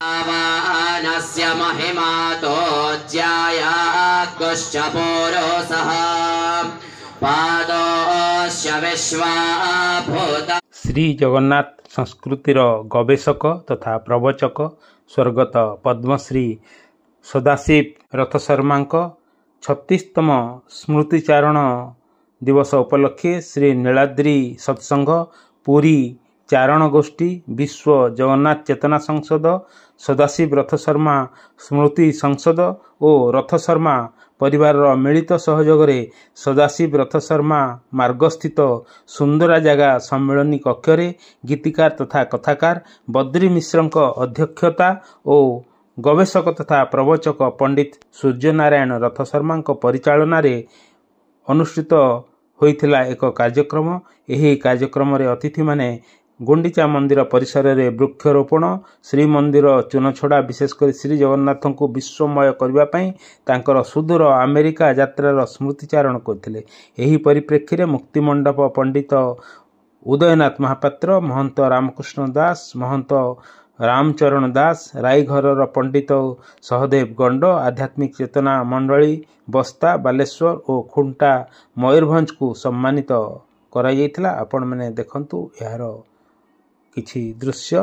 आवानस्य महिमातो ज्यायाकुश्च पुरोसः पादोश्च विश्वाभूत। श्री जगन्नाथ संस्कृतिर गवेषक तथा प्रवचक स्वर्गत पद्मश्री सदाशिव रथशर्मा 36तम स्मृतिचारण दिवस उपलक्षे श्री नीलाद्री सत्संग पुरी चारण गोष्ठी विश्व जगन्नाथ चेतना संसद सदाशिव रथशर्मा स्मृति संसद और रथशर्मा परिवार मिलित सहयोग सदाशिव रथशर्मा मार्गस्थित सुंदरा जगह सम्मेलनी कक्ष गीतिकार तथा कथाकार बद्री मिश्र अध्यक्षता और गवेषक तथा प्रवचक पंडित सूर्यनारायण रथशर्मा परिचालन अनुष्ठित होइथिला एक कार्यक्रम। यही कार्यक्रम अतिथि माने गुंडीचा मंदिर परिसर में वृक्षरोपण श्रीमंदिर चूनछड़ा विशेषकर श्री जगन्नाथ को विश्वमय करने सुदूर अमेरिका यात्रार स्मृतिचारण करते। यही परिप्रेक्षी मुक्तिमंडप पंडित उदयनाथ महापात्र महंत रामकृष्ण दास महंत रामचरण दास राईघर पंडित सहदेव गंड आध्यात्मिक चेतना मंडली बस्ता बालेश्वर और खुंटा मयूरभंज को सम्मानित करा। आपण मैंने देखंतु यार किछि दृश्य।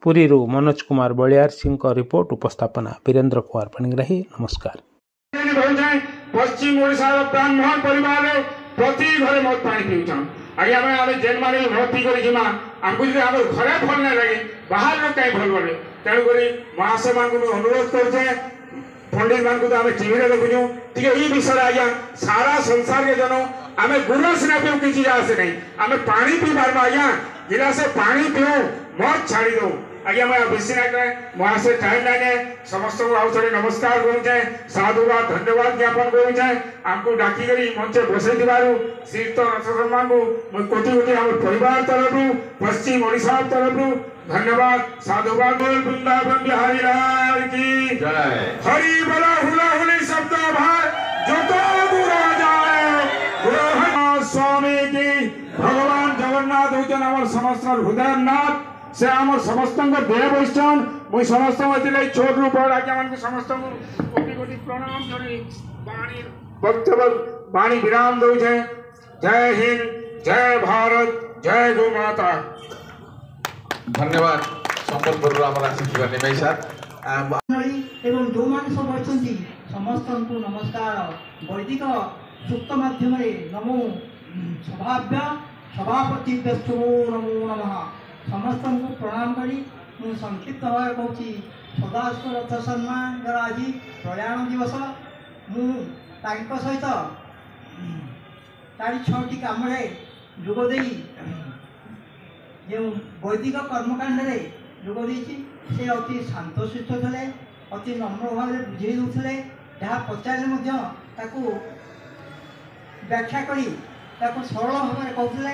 पुरी मनोज कुमार बलियार सिंह रिपोर्ट उपस्थापना वीरेंद्र कुमार पाणिग्राही। नमस्कार। पश्चिम ओडिशा ब्राह्मण परिवार प्रति घरे मत पानी पीउछन आगे आमे जेन माने भर्ती करी जिमा हमको जे हमर घरे भल न लगे बाहर लोग कहीं भल बोले तेणु करी महाशय मान को अनुरोध करछे पंडित मान को आमे टीवी रे देखुछु ठीक ई विषय आज्ञा सारा संसार के जनो आमे गुरु सिना पे किछि आसे नहीं आमे पानी पी बार आज्ञा गिलासे पानी पियो मत छाड़ी दो आज्ञा मैं बेसी ना करे महाशय टाइम लाने समस्त को आउथरे नमस्कार करू जाय साधुवाद धन्यवाद ज्ञापन करू जाय हमको डाकी करी मंच बसै दिबारु श्रीत रथशर्मा को मैं कोटि कोटि हम परिवार तरफु पश्चिम ओडिशा तरफु धन्यवाद साधुवाद। वृंदावन बिहारी लाल की जय। हरि बोला हुला हुली शब्द भाई जो तो बुरा जाए स्वामी की भगवान जगन्नाथ होचन हमर समस्त हृदयनाथ से आम समस्त देह वैष्णव मुई समस्त छोट रू बड़ आज्ञा मान समस्त कोटि कोटि प्रणाम करी वाणी वक्तव्य वाणी विराम दौ जय हिंद जय भारत जय गौ माता। धन्यवाद संबलपुर आसिथिबा निमेश एवं जो मान सब अच्छी समस्त को नमस्कार। वैदिक सूक्त माध्यम नमो स्वभाव्य सभापति नमो नमः समस्त को प्रणाम करी मु संक्षिप्त भाव कहूँ सदाशिव रथशर्मा आज प्रयाण दिवस मु सहित 4-6टी कम जोगदे जो वैदिक कर्मकांड जोगदे से अति शांतशिष्ट थे अति नम्र भाव बुझे दूसरे जहाँ पचारे व्याख्या करी सरल भाव कहते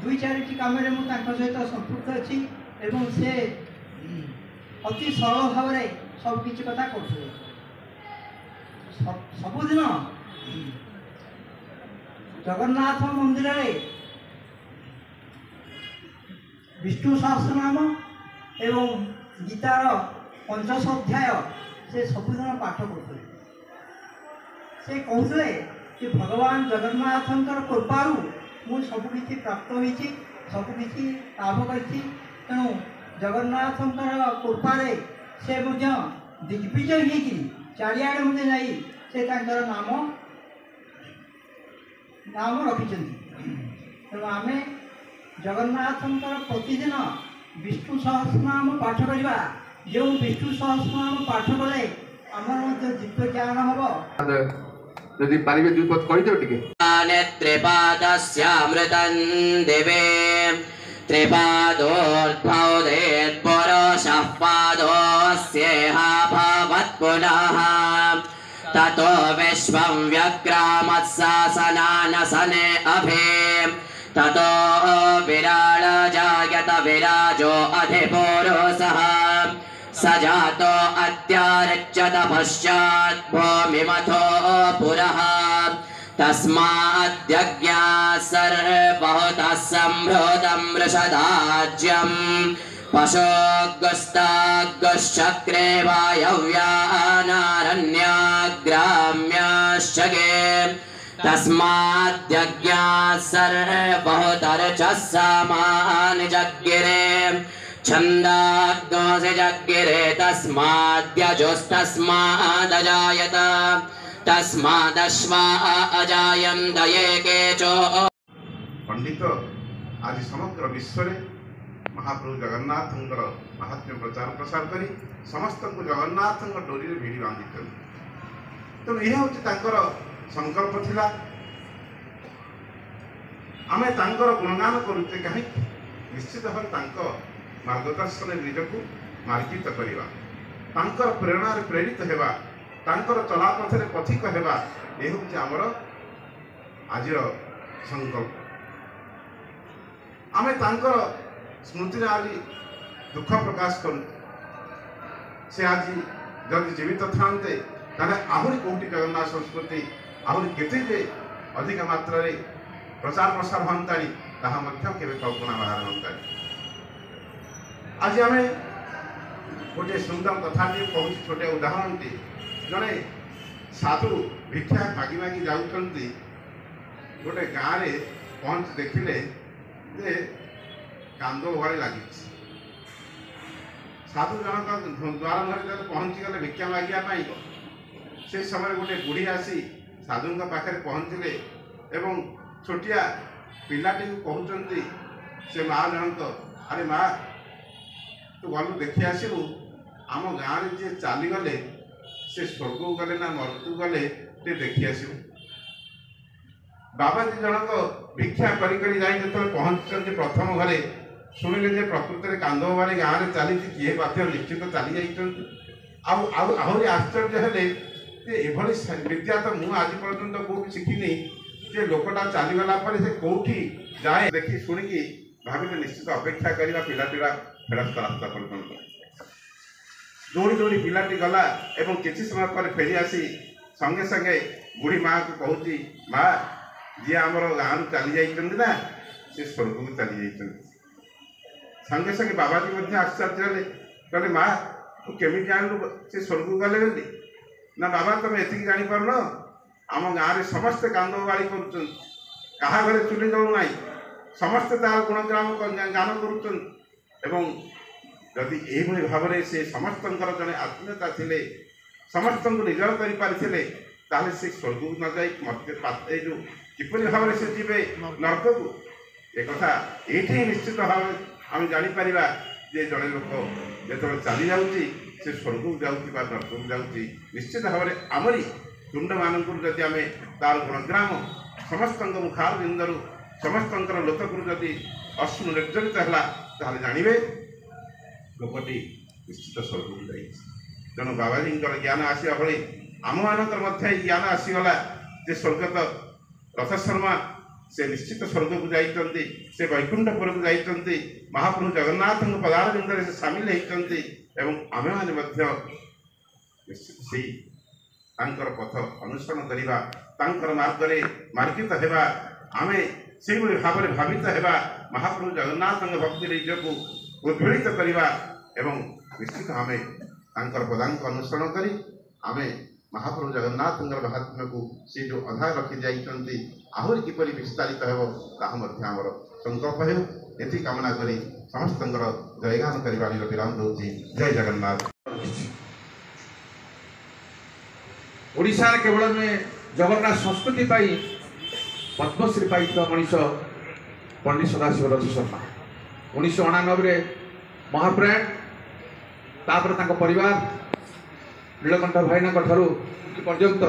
2-4टी कम सहित संपृक्त अच्छी एवं से अति सरल भाव सबकि कथा करते सबुदिन जगन्नाथ मंदिर विष्णु सहस्रनाम एवं गीतार 5 अध्याय से सबुदिन पाठ करते से कहते कि भगवान जगन्नाथ कृपारू मु सबकि प्राप्त होती सबकि लाभ करी तेणु जगन्नाथ कृपारे से दिग्विजय होगी चारिआडे मध्य जाई से नाम रखिंट तेणु आम जगन्नाथ प्रतिदिन विष्णु सहस्रनाम पाठ करवा जो विष्णु सहस्रनाम पाठ कले आमर दिव्य ज्ञान हम यदि पारिबे दुई पद कहि दियो टिके नेत्रिपादस्यामृतं दिवे त्रिपादोर्ध्वोदेत् पुरुषः पादोऽस्येह भवत् पुनः ततो विश्वं व्यग्रामत्सासनानसने अभे ततो विराळ जायत विराजो अधिपुरुषः सजातो अत्यारच्यत पश्चात् भूमिमथो पुरः तस्माद्यज्ञा सर्वहुतः सम्भृतं वृषदाज्यं पशोऽग्गस्ताग्गश्चक्रे वायव्यानारण्याग्राम्याश्चगे तस्माद्यज्ञाः सर्वहुतर्चः समानि जग्गिरे छन्दाग्नोऽसि जग्गिरे तस्माद्यजुस्तस्मादजायत तस्मादश्वा अजायन्त ये केचो। पंडित आज समग्र विश्व में महाप्रभु जगन्नाथ महात्म्य प्रचार प्रसार करी समस्त को जगन्नाथ डोरी में भिड़ी बांधि तेणु यह हूँ संकल्प थिला आमे तांकर गुणगान करुचे कहीं निश्चित भाव मार्गदर्शन निजक मार्जित करवा तांकर प्रेरणा प्रेरित हेबा तांकर चलापथरे पथिक हेबा यह हूँ आमर आज संकल्प आमे तांकर स्मृति आज दुख प्रकाश करूँ से आज जब जीवित था आहरी कौटी जगन्नाथ संस्कृति आहरी केते अधिक मात्रा प्रचार प्रसार हंतानी ताहा केवे कल्पना बाहर हंतानी। आज आम गोटे सुंदर कथा कहूँ छोटे उदाहरण जड़े साधु भिक्षा मागी मागी जाऊँगी गोटे गाँव में पहुँच देखिले जे कांद भाई लगी साधु जनक द्वार धरी पहुँची गले भिक्षा मागे से समय गोटे बुढ़ी आसी साधु पाखे पहुँचले एवं छोटिया पिलाटी कहते से माँ जनक अरे माँ तू गलु देखी आसबू आम गाँव में जी चलीगले से स्वर्ग को गले ना नरक गले टे देखी आसबू। बाबाजी जनक भिक्षा करी जाई जो पहुँचते प्रथम घरे शुणिले जे प्रकृत में कांद बारी गाँव में चली किए बाध्य निश्चित चली आहरी आश्चर्य हेले एभली विद्या तो मुझे आज पर्यटन कौट शिखिनी जे लोकटा चलीगला से कौटी जाए देखी शुणिकी भाविले निश्चित अपेक्षा करवा पिलाटीरा फेरस्त रास्ता पर्यटन दौड़ी दौड़ी पिलाटी गला एवं किसी समय पर फेरी आसी संगे संगे बुढ़ी माँ को कहूँ माँ जी आमर गाँव चली जाना से स्वर्ग को चली जाइए संगे संगे बाबाजी आश्चर्य कहले माँ तू केमी जानलु से स्वर्ग को गले बोली ना बाबा तुम एति जापर न आम गाँव में समस्ते कांद बाड़ी कर घरे चुली जलू ना समस्ते तार गुणग्राम गान करुँच यदि भाव में से समस्त जड़े आत्मीयता थे समस्त निजर कर से स्वर्ग को न जाए जो किपरि भाव में से जीवे नरक को एक ये निश्चित भाव आम जापर जे जड़े लोक जो चली जाऊँगी से स्वर्ग को जाऊँगी नरक को जाऊँगी निश्चित भाव में आमरी तुंड मानक जदि आम तार गुणग्राम समस्त मुखार बिंदु समस्त लोकपुर जदि अश्रु निर्जरित है जानवे लोकटी निश्चित स्वर्ग को जाइए। तेणु बाबाजी ज्ञान आसवा भली आम मान ज्ञान आसीगला जे स्वर्गत रथ शर्मा से निश्चित स्वर्ग को जाइए से वैकुंठपुर को जाइए महाप्रभु जगन्नाथ पदारविंद से सामिल होती आमे मैंने निश्चित से पथ अनुसरण करवा मार्ग मार्गित होगा आम से भाव में भावित होगा महाप्रभु जगन्नाथ भक्ति निजक उद्वेलित करवा निश्चित आम पदांक अनुसरण करी आम महाप्रभु जगन्नाथ महात्म्य को सी जो अधा रखी जाइए आहरी किपरि विस्तारित होमर संकल्प हो ये कामना करी समस्त जयगान करने विराम दूसरी जय जगन्नाथ। ओडिशा केवल में जगन्नाथ संस्कृति पाई पद्मश्री पाई मनीष पंडित सदाशिव रथ शर्मा 1999 महाप्राण तापर परिवार नीलकंठ भाईना पर्यंत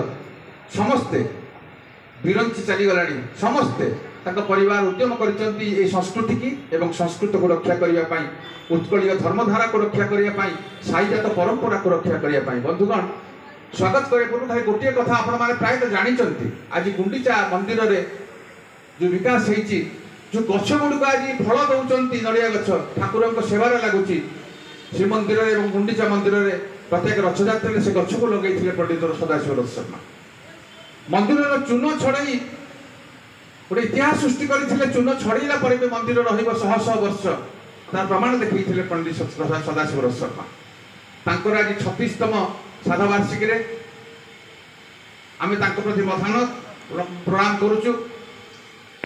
समस्ते विरंची चलीगला समस्ते परिवार उद्यम कर संस्कृति की एवं संस्कृत को रक्षा करने उत्कलीय धर्मधारा को रक्षा करने साईजात परंपरा को रक्षा करने बंधुगण स्वागत करे पूर्व खाली गोटे कथा आपण माने प्राय तो जानी आज गुंडीचा मंदिर रे जो विकास होती जो गछ गुड़िक आज फल दौरान नड़िया गछ ठाकुर सेवार लगुच श्रीमंदिर एवं गुंडीचा मंदिर रे प्रत्येक रथयात्रा से गछ को लगे पंडित सदाशिव रथ शर्मा मंदिर चून छड़ई गोटे इतिहास सृष्टि करते चून छड़ेला भी मंदिर रहा 100 वर्ष ତାର ପ୍ରମାଣ ଦେଖେଇଥିଲେ ପଣ୍ଡିତ ସଦାଶିବ ରଥ ଶର୍ମା। ତାଙ୍କର ଆଜି 36ତମ ଶ୍ରାଦ୍ଧବାର୍ଷିକୀରେ ଆମେ ତାଙ୍କ ପ୍ରତି ମଥାନ ପ୍ରଣାମ କରୁଛୁ।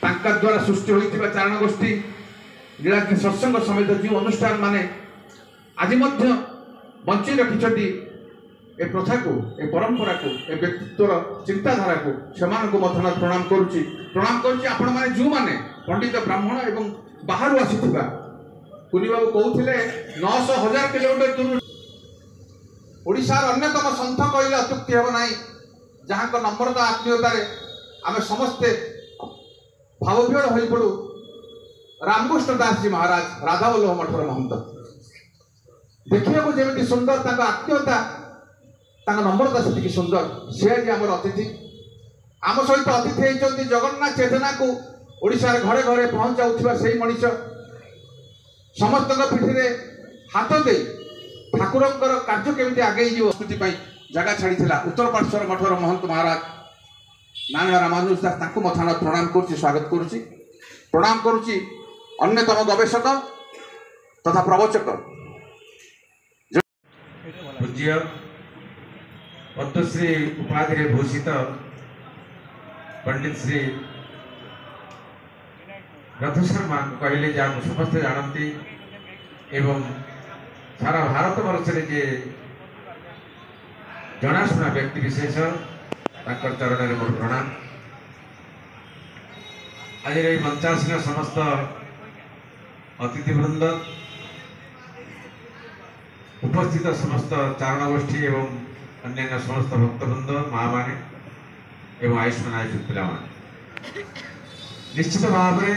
ତାଙ୍କ ଦ୍ୱାରା ସୃଷ୍ଟି ହୋଇଥିବା ଚାରଣ ଗୋଷ୍ଠୀ ନୀଳାଦ୍ରି ସତ୍ସଙ୍ଗ ସମେତ ଯେଉଁ ଅନୁଷ୍ଠାନ ମାନେ ଆଜି ମଧ୍ୟ ବଞ୍ଚେଇ ରଖିଛନ୍ତି ଏ ପ୍ରଥାକୁ, ଏ ପରମ୍ପରାକୁ, ଏ ବ୍ୟକ୍ତିତ୍ୱର ଚିନ୍ତାଧାରାକୁ, ସେମାନଙ୍କୁ ମଧ୍ୟ ପ୍ରଣାମ କରୁଛି। ଆପଣମାନେ ଯେଉଁମାନେ ପଣ୍ଡିତ ବ୍ରାହ୍ମଣ ଏବଂ ବାହାରୁ ଆସିଥିବା, କୁନିବାବୁ କହୁଥିଲେ 900,000 କିଲୋମିଟର ଦୂର ଓଡ଼ିଶାର ଅନ୍ୟତମ ସନ୍ଥ କହିଲେ ଅତ୍ୟୁକ୍ତି ହେବ ନାହିଁ, ଯାହାଙ୍କ ନମ୍ରତା ଆତ୍ମୀୟତାରେ ଆମେ ସମସ୍ତେ ଭାବବିହଳ ହୋଇପଡ଼ୁ। ରାମକୃଷ୍ଣ ଦାସଜୀ ମହାରାଜ, ରାଧାବଲ୍ଲଭ ମଠର ମହନ୍ତ, ଦେଖିବାକୁ ଯେମିତି ସୁନ୍ଦର, ତାଙ୍କ ଆତ୍ମୀୟତା, ତାଙ୍କ ନମ୍ରତା ସେତିକି ସୁନ୍ଦର। ସେ ଆଜି ଆମର ଅତିଥି। ଆମ ସହିତ ଅତିଥି ହେଇଛନ୍ତି ଜଗନ୍ନାଥ ଚେତନାକୁ ଓଡ଼ିଶାର ଘରେ ଘରେ ପହଞ୍ଚାଉଥିବା ସେଇ ମଣିଷ, ସମସ୍ତଙ୍କ ପିଠିରେ ହାତ ଦେଇ ଠାକୁରଙ୍କର କାର୍ଯ୍ୟ କେମିତି ଆଗେଇ ଯିବ ସେଥିପାଇଁ ଜାଗା ଛାଡ଼ିଥିଲା। ଉତ୍ତର ପାର୍ଶ୍ୱର ମଠର ମହନ୍ତ ମହାରାଜ ନାରାୟଣ ରାମାନୁଜ ଦାସ, ତାଙ୍କୁ ମଥାନ ପ୍ରଣାମ କରୁଛି, ସ୍ୱାଗତ କରୁଛି। ପ୍ରଣାମ କରୁଛି ଅନ୍ୟତମ ଗବେଷକ ତଥା ପ୍ରବଚକ ପୂଜ୍ୟ ପଦ୍ମଶ୍ରୀ ଉପାଧିରେ ଭୂଷିତ ପଣ୍ଡିତ ଶ୍ରୀ ରଥ ଶର୍ମା କହିଲେ, ଯାହାକୁ ସମସ୍ତେ ଜାଣନ୍ତି ଏବଂ ସାରା ଭାରତ ବର୍ଷରେ ଯେ ଜଣାଶୁଣା ବ୍ୟକ୍ତି ବିଶେଷ, ତାଙ୍କର ଚରଣରେ ମୋର ପ୍ରଣାମ। ଆଜିର ଏହି ମଞ୍ଚାସୀନ ସମସ୍ତ ଅତିଥିବୃନ୍ଦ, ଉପସ୍ଥିତ ସମସ୍ତ ଚାରଣ ଗୋଷ୍ଠୀ ଏବଂ ଅନ୍ୟାନ୍ୟ ସମସ୍ତ ଭକ୍ତବୃନ୍ଦ, ମା ମାନେ ଏବଂ ଆୟୁଷ୍ମାନ ଆୟୁଷ ପିଲାମାନେ, ନିଶ୍ଚିତ ଭାବରେ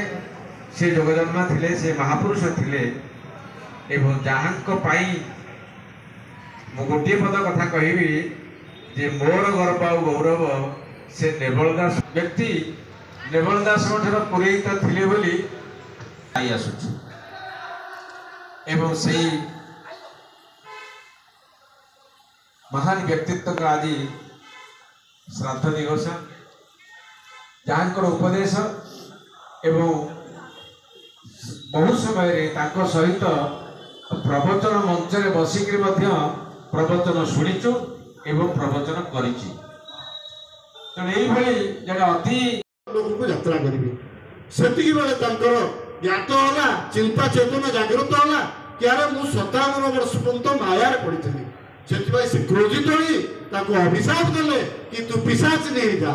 ସେ ଯୋଗଜନ୍ମା ଥିଲେ, ସେ ମହାପୁରୁଷ ଥିଲେ ଏବଂ ଯାହାଙ୍କ ପାଇଁ ମୁଁ ଗୋଟିଏ ପଦ କଥା କହିବି ଯେ ମୋର ଗର୍ବ ଆଉ ଗୌରବ ସେ ନେବଳ ଦାସ ବ୍ୟକ୍ତି। ନେବଳ ଦାସଙ୍କ ଠାରୁ ପୁରୋହିତ ଥିଲେ ବୋଲି ଆସୁଛି ଏବଂ ସେଇ महान व्यक्तित्व का आज श्राद्ध दिवस, जहाँकर उपदेश एवं बहुत समय सहित प्रवचन मंच में बसिक प्रवचन शुणीचु एवं प्रवचन करिछि। जगह अति लोक को यात्रा करेंगे से ज्ञात होला, चिंता चेतना जागृत होला कि अरे मु 57 वर्ष पर्यंत मायार पड़ी से क्रोधित होई ताको अभिशाप देले कि तू पिशाच नहीं जा।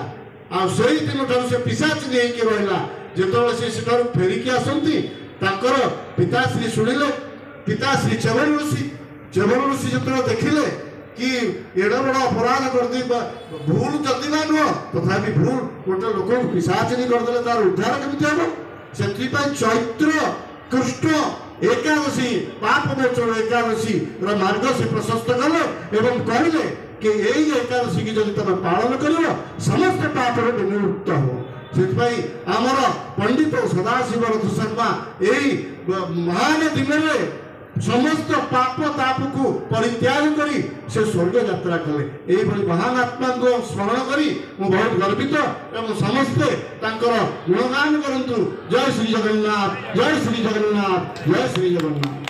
आ सही दिन ठार से पिशाच नहीं कि रहिला। जेतबे से सेठार फेरिकी आसंती ताकर पिताश्री शुणिले, पिताश्री चेवन ऋषि जेतबे देखिले कि एड़ा बड़ा अपराध कर दी, भूल जदि ना नुह तथापि भूल गोटे लोक पिशाच नहीं करदे तार उद्धार केमिति हम। से चैत्र कृष्ण एकादशी पाप मोचन एकादशी मार्ग से प्रशस्त कले एवं कहले कि यही एकादशी की जब तुम पालन कर समस्त पाप विमुक्त हो। से आमर पंडित सदाशिव रथ शर्मा यही महान दिन में समस्त पाप ताप को परित्याग करी से स्वर्ग यात्रा कले। यही महान आत्मा को स्मरण करी मु बहुत गर्वित एवं समस्ते गुणगान करंतु। जय श्री जगन्नाथ, जय श्री जगन्नाथ, जय श्री जगन्नाथ।